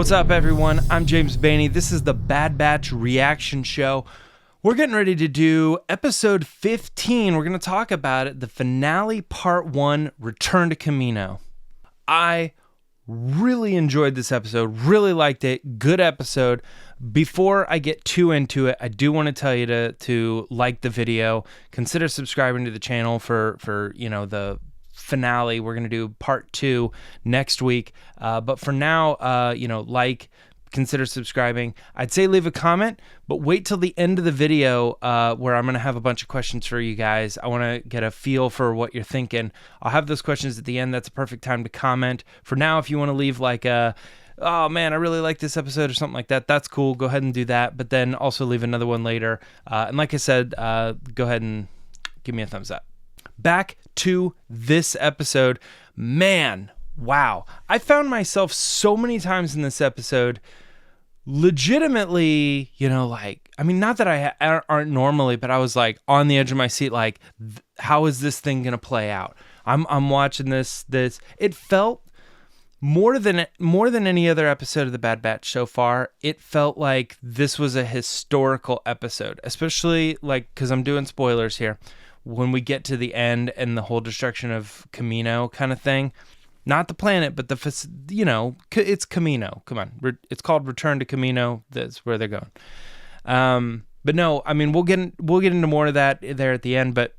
What's up, everyone? I'm James Baney. This is the Bad Batch reaction show. We're getting ready to do episode 15. We're going to talk about it, the finale, part 1, Return to Kamino. I really enjoyed this episode, really liked it, good episode. Before I get too into it, I do want to tell you to like the video, consider subscribing to the channel for the finale. We're going to do part 2 next week. But for now, consider subscribing. I'd say leave a comment, but wait till the end of the video where I'm going to have a bunch of questions for you guys. I want to get a feel for what you're thinking. I'll have those questions at the end. That's a perfect time to comment. For now, if you want to leave like a, oh man, I really like this episode or something like that, that's cool. Go ahead and do that. But then also leave another one later. And like I said, go ahead and give me a thumbs up. Back to this episode. Man, wow. I found myself so many times in this episode legitimately, not that I aren't normally, but I was like on the edge of my seat, like, how is this thing going to play out? I'm watching this. It felt more than any other episode of the Bad Batch so far. It felt like this was a historical episode, especially because I'm doing spoilers here. When we get to the end and the whole destruction of Kamino kind of thing, not the planet, but it's Kamino. Come on, it's called Return to Kamino. That's where they're going. But no, I mean we'll get into more of that there at the end. But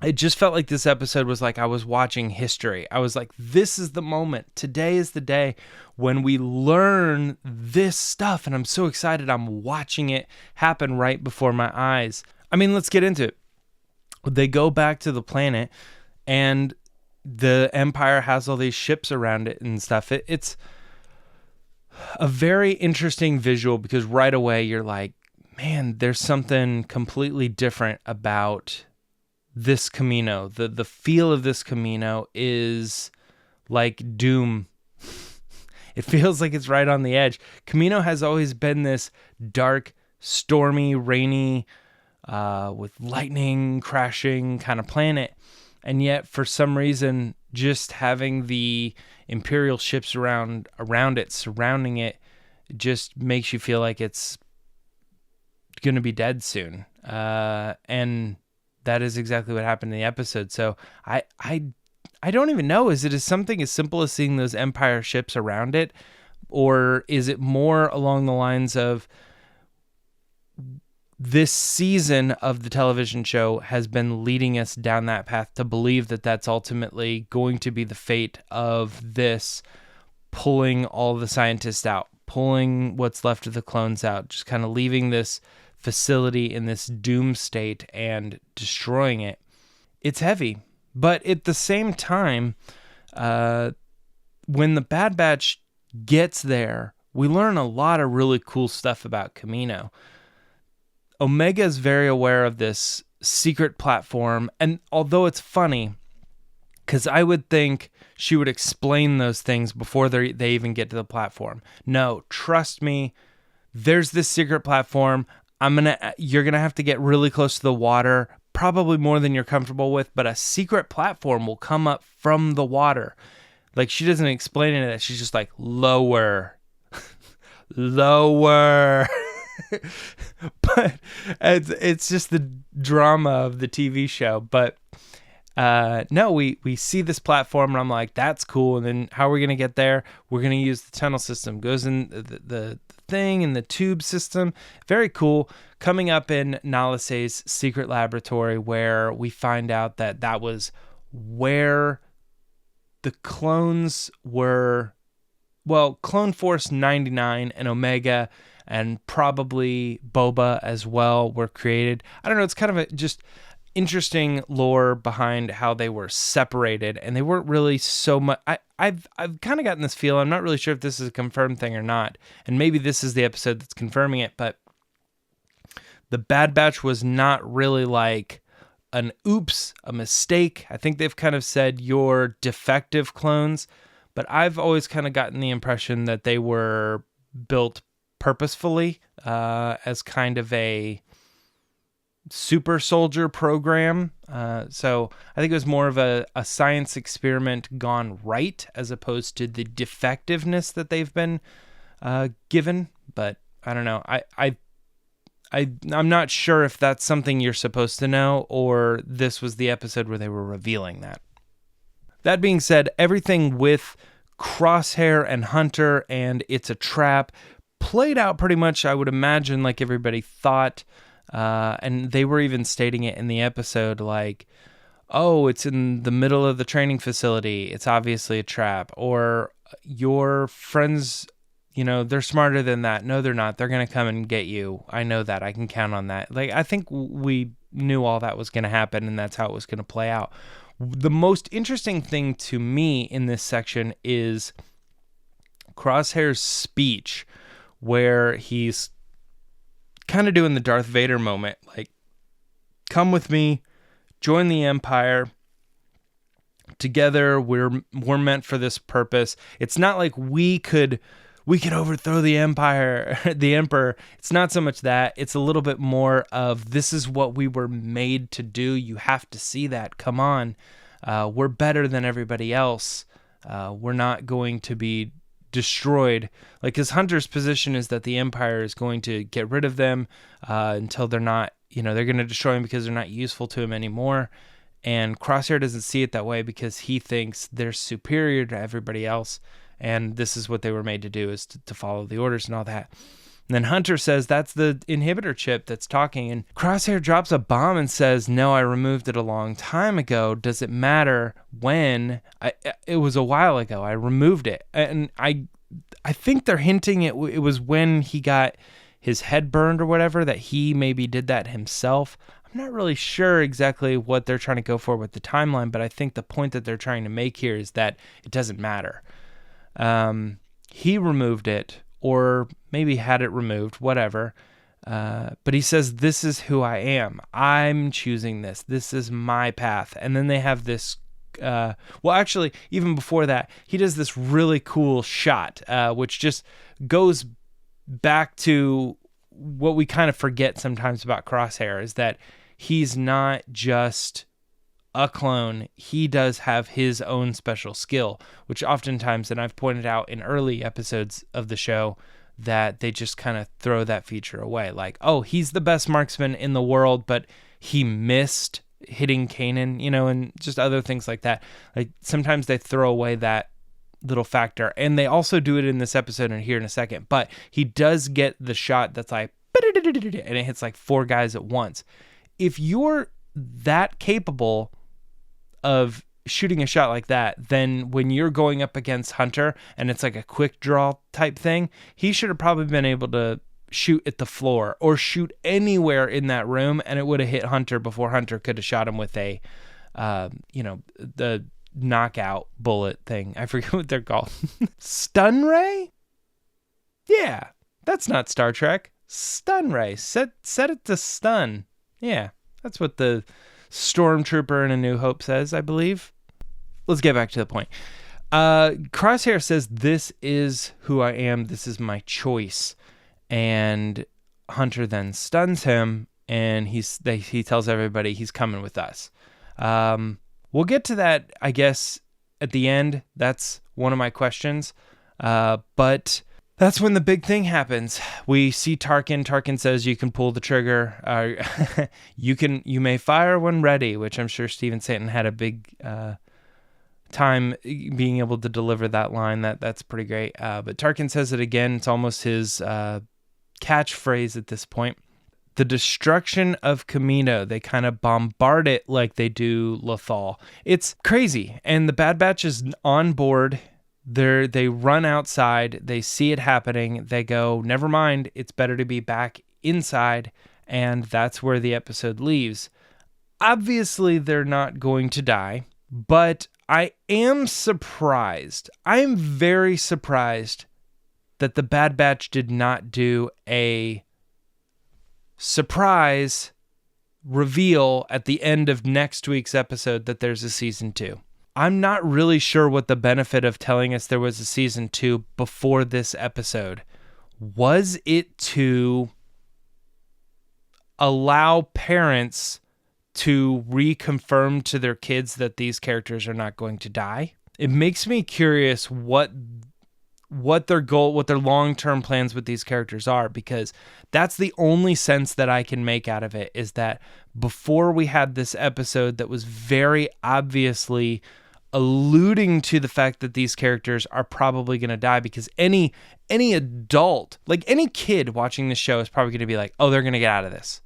it just felt like this episode was like I was watching history. I was like, this is the moment. Today is the day when we learn this stuff, and I'm so excited. I'm watching it happen right before my eyes. I mean, let's get into it. They go back to the planet, and the Empire has all these ships around it and stuff. It's a very interesting visual because right away you're like, man, there's something completely different about this Kamino. The feel of this Kamino is like Doom. It feels like it's right on the edge. Kamino has always been this dark, stormy, rainy, with lightning crashing kind of planet, and yet for some reason just having the Imperial ships around it, surrounding it, just makes you feel like it's gonna be dead soon, and that is exactly what happened in the episode. So I don't even know, is it something as simple as seeing those Empire ships around it, or is it more along the lines of this season of the television show has been leading us down that path to believe that that's ultimately going to be the fate of this, pulling all the scientists out, pulling what's left of the clones out, just kind of leaving this facility in this doom state and destroying it. It's heavy, but at the same time, when the Bad Batch gets there, we learn a lot of really cool stuff about Kamino. Omega is very aware of this secret platform, and although it's funny, because I would think she would explain those things before they even get to the platform. No, trust me, there's this secret platform. You're gonna have to get really close to the water, probably more than you're comfortable with, but a secret platform will come up from the water. Like, she doesn't explain any of that. She's just like, lower, lower. But it's just the drama of the TV show. But no, we see this platform, and I'm like, that's cool. And then how are we gonna get there? We're gonna use the tunnel system. Goes in the thing in the tube system. Very cool. Coming up in Nalise's secret laboratory, where we find out that was where the clones were. Well, Clone Force 99 and Omega, and probably Boba as well, were created. I don't know, it's kind of a just interesting lore behind how they were separated, and they weren't really so much. I've kind of gotten this feel, I'm not really sure if this is a confirmed thing or not, and maybe this is the episode that's confirming it, but the Bad Batch was not really like a mistake. I think they've kind of said you're defective clones, but I've always kind of gotten the impression that they were built purposefully as kind of a super soldier program. So I think it was more of a science experiment gone right, as opposed to the defectiveness that they've been given, but I don't know. I'm not sure if that's something you're supposed to know, or this was the episode where they were revealing that. That being said, everything with Crosshair and Hunter and It's a Trap played out pretty much, I would imagine, like everybody thought. And they were even stating it in the episode, like, oh, it's in the middle of the training facility. It's obviously a trap. Or your friends, you know, they're smarter than that. No, they're not. They're going to come and get you. I know that. I can count on that. Like, I think we knew all that was going to happen, and that's how it was going to play out. The most interesting thing to me in this section is Crosshair's speech, where he's kind of doing the Darth Vader moment, like, come with me, join the Empire. Together, we're meant for this purpose. It's not like we could overthrow the Empire, the Emperor. It's not so much that. It's a little bit more of, this is what we were made to do. You have to see that. Come on. We're better than everybody else. We're not going to be destroyed. Like, his Hunter's position is that the Empire is going to get rid of them until they're not, you know, they're going to destroy them because they're not useful to him anymore. And Crosshair doesn't see it that way because he thinks they're superior to everybody else. And this is what they were made to do, is to follow the orders and all that. And then Hunter says that's the inhibitor chip that's talking. And Crosshair drops a bomb and says, no, I removed it a long time ago. Does it matter when? It was a while ago. I removed it. And I think they're hinting it was when he got his head burned or whatever, that he maybe did that himself. I'm not really sure exactly what they're trying to go for with the timeline, but I think the point that they're trying to make here is that it doesn't matter. He removed it, or maybe had it removed, whatever. But he says, this is who I am. I'm choosing this. This is my path. And then they have this, well, actually, even before that, he does this really cool shot, which just goes back to what we kind of forget sometimes about Crosshair, is that he's not just a clone. He does have his own special skill, which oftentimes, and I've pointed out in early episodes of the show, that they just kind of throw that feature away. Like, oh, he's the best marksman in the world, but he missed hitting Kanan, you know, and just other things like that. Like, sometimes they throw away that little factor, and they also do it in this episode and here in a second, but he does get the shot that's like, and it hits like 4 guys at once. If you're that capable of shooting a shot like that, then when you're going up against Hunter and it's like a quick draw type thing, he should have probably been able to shoot at the floor or shoot anywhere in that room, and it would have hit Hunter before Hunter could have shot him with a, the knockout bullet thing. I forget what they're called. Stun ray? Yeah, that's not Star Trek. Stun ray. Set it to stun. Yeah, that's what the Stormtrooper in A New Hope says, I believe. Let's get back to the point. Crosshair says, this is who I am. This is my choice. And Hunter then stuns him, and he tells everybody he's coming with us. We'll get to that, I guess, at the end. That's one of my questions. But that's when the big thing happens. We see Tarkin. Tarkin says you can pull the trigger. You may fire when ready, which I'm sure Steven Stanton had a big time being able to deliver that line. That's pretty great. But Tarkin says it again. It's almost his catchphrase at this point. The destruction of Kamino. They kind of bombard it like they do Lothal. It's crazy. And the Bad Batch is on board. They run outside. They see it happening. They go, never mind. It's better to be back inside. And that's where the episode leaves. Obviously, they're not going to die. But I am surprised. I am very surprised that the Bad Batch did not do a surprise reveal at the end of next week's episode that there's a season 2. I'm not really sure what the benefit of telling us there was a season 2 before this episode. Was it to allow parents to reconfirm to their kids that these characters are not going to die? It makes me curious what what their goal, what their long-term plans with these characters are, because that's the only sense that I can make out of it, is that before we had this episode that was very obviously alluding to the fact that these characters are probably going to die, because any adult, like any kid watching the show is probably going to be like, oh, they're going to get out of this.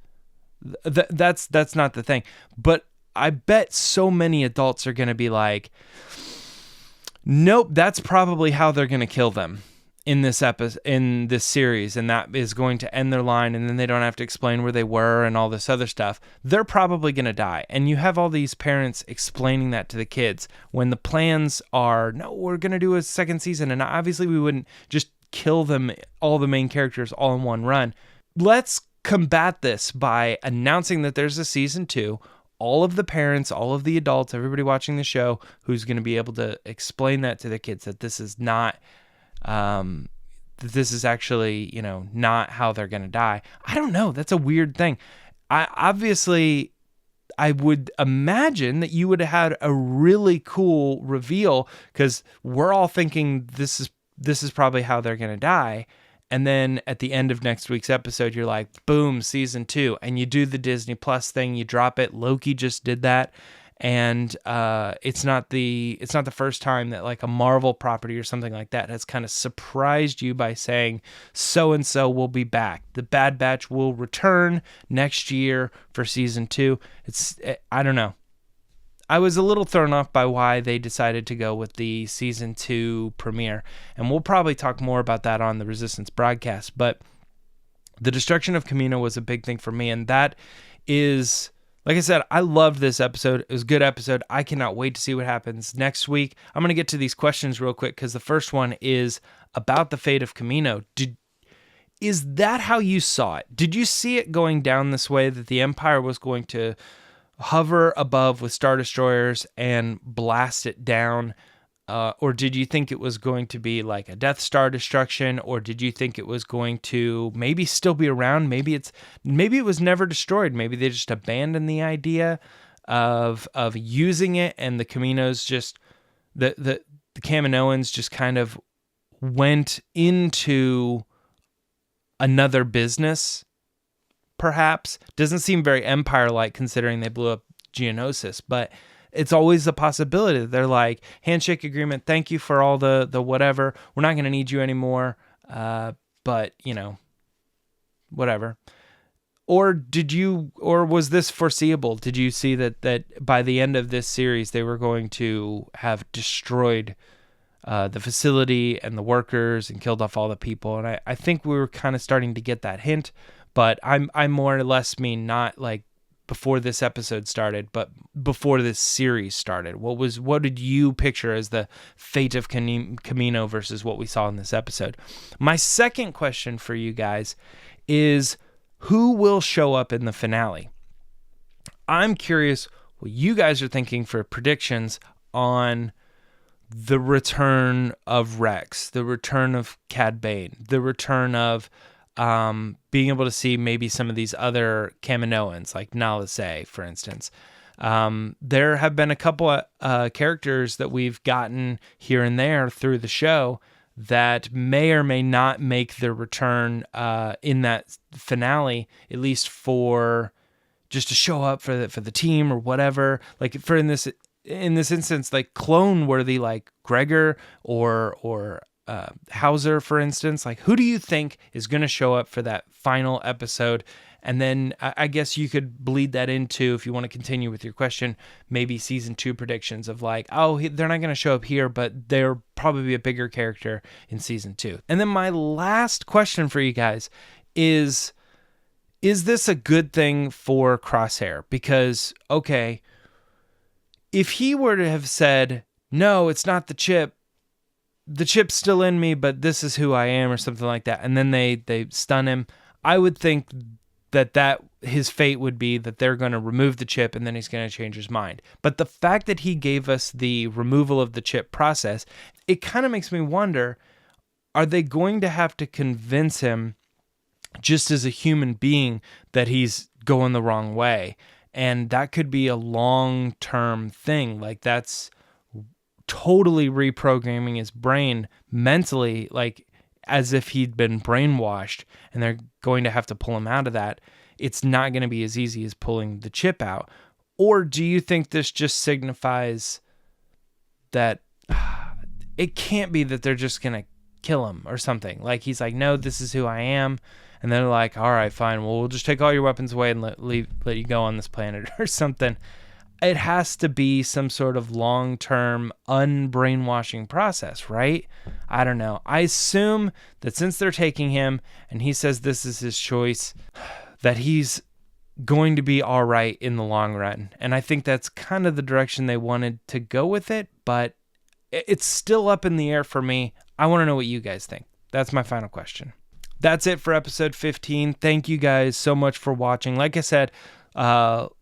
That's not the thing. But I bet so many adults are going to be like, nope, that's probably how they're going to kill them in this in this series, and that is going to end their line, and then they don't have to explain where they were and all this other stuff. They're probably going to die. And you have all these parents explaining that to the kids when the plans are, no, we're going to do a second season, and obviously we wouldn't just kill them, all the main characters, all in one run. Let's combat this by announcing that there's a season 2. All of the parents, all of the adults, everybody watching the show who's going to be able to explain that to the kids, that this is not, this is actually, not how they're going to die. I don't know. That's a weird thing. I would imagine that you would have had a really cool reveal, because we're all thinking this is probably how they're going to die. And then at the end of next week's episode, you're like, boom, season 2. And you do the Disney Plus thing, you drop it. Loki just did that. And it's not the first time that like a Marvel property or something like that has kind of surprised you by saying so-and-so will be back. The Bad Batch will return next year for season 2. I don't know. I was a little thrown off by why they decided to go with the season 2 premiere, and we'll probably talk more about that on the Resistance broadcast, but the destruction of Kamino was a big thing for me, and that is, like I said, I loved this episode. It was a good episode. I cannot wait to see what happens next week. I'm going to get to these questions real quick, because the first one is about the fate of Kamino. Is that how you saw it? Did you see it going down this way, that the Empire was going to hover above with Star Destroyers and blast it down? Or did you think it was going to be like a Death Star destruction? Or did you think it was going to maybe still be around? Maybe it was never destroyed. Maybe they just abandoned the idea of using it, and the Kaminos just, the Kaminoans just kind of went into another business. Perhaps. Doesn't seem very Empire-like, considering they blew up Geonosis, but it's always a possibility that they're like, handshake agreement, thank you for all the whatever, we're not going to need you anymore, but, whatever. Or was this foreseeable? Did you see that by the end of this series, they were going to have destroyed the facility and the workers and killed off all the people? And I think we were kind of starting to get that hint. But I more or less mean not like before this episode started, but before this series started. What did you picture as the fate of Kamino versus what we saw in this episode? My second question for you guys is, who will show up in the finale? I'm curious what you guys are thinking for predictions on the return of Rex, the return of Cad Bane, the return of being able to see maybe some of these other Kaminoans, like Nala Se, for instance. There have been a couple of characters that we've gotten here and there through the show that may or may not make their return in that finale, at least for just to show up for the team or whatever. Like in this instance, like clone worthy, like Gregor or Hauser, for instance. Like, who do you think is going to show up for that final episode? And then I guess you could bleed that into, if you want to continue with your question, maybe season 2 predictions of like, oh, they're not going to show up here, but they'll probably be a bigger character in season 2. And then my last question for you guys is this a good thing for Crosshair? Because, okay, if he were to have said, no, it's not the chip's still in me, but this is who I am, or something like that, and then they stun him, I would think that his fate would be that they're going to remove the chip and then he's going to change his mind. But the fact that he gave us the removal of the chip process, it kind of makes me wonder, are they going to have to convince him just as a human being that he's going the wrong way? And that could be a long-term thing. Like, that's totally reprogramming his brain mentally, like as if he'd been brainwashed, and they're going to have to pull him out of that. It's not going to be as easy as pulling the chip out. Or do you think this just signifies that it can't be that they're just going to kill him or something? Like, he's like, no, this is who I am. And they're like, all right, fine. Well, we'll just take all your weapons away and let you go on this planet or something. It has to be some sort of long-term unbrainwashing process, right? I don't know. I assume that since they're taking him and he says this is his choice, that he's going to be all right in the long run. And I think that's kind of the direction they wanted to go with it, but it's still up in the air for me. I want to know what you guys think. That's my final question. That's it for episode 15. Thank you guys so much for watching. Like I said,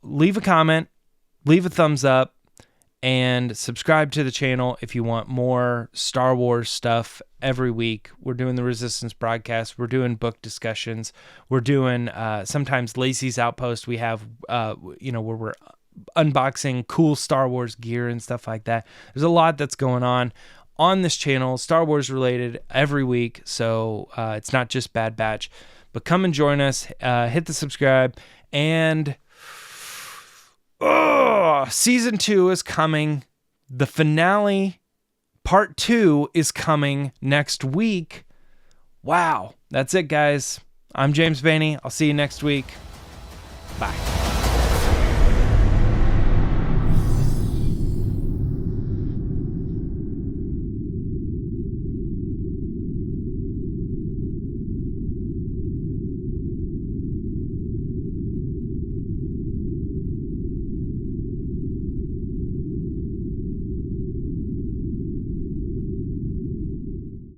leave a comment, leave a thumbs up, and subscribe to the channel if you want more Star Wars stuff every week. We're doing the Resistance broadcast. We're doing book discussions. We're doing sometimes Lacey's Outpost. We have, where we're unboxing cool Star Wars gear and stuff like that. There's a lot that's going on this channel, Star Wars related, every week. So it's not just Bad Batch. But come and join us. Hit the subscribe. And season 2 is coming. The finale, part 2, is coming next week. Wow. That's it, guys. I'm James Baney. I'll see you next week. Bye.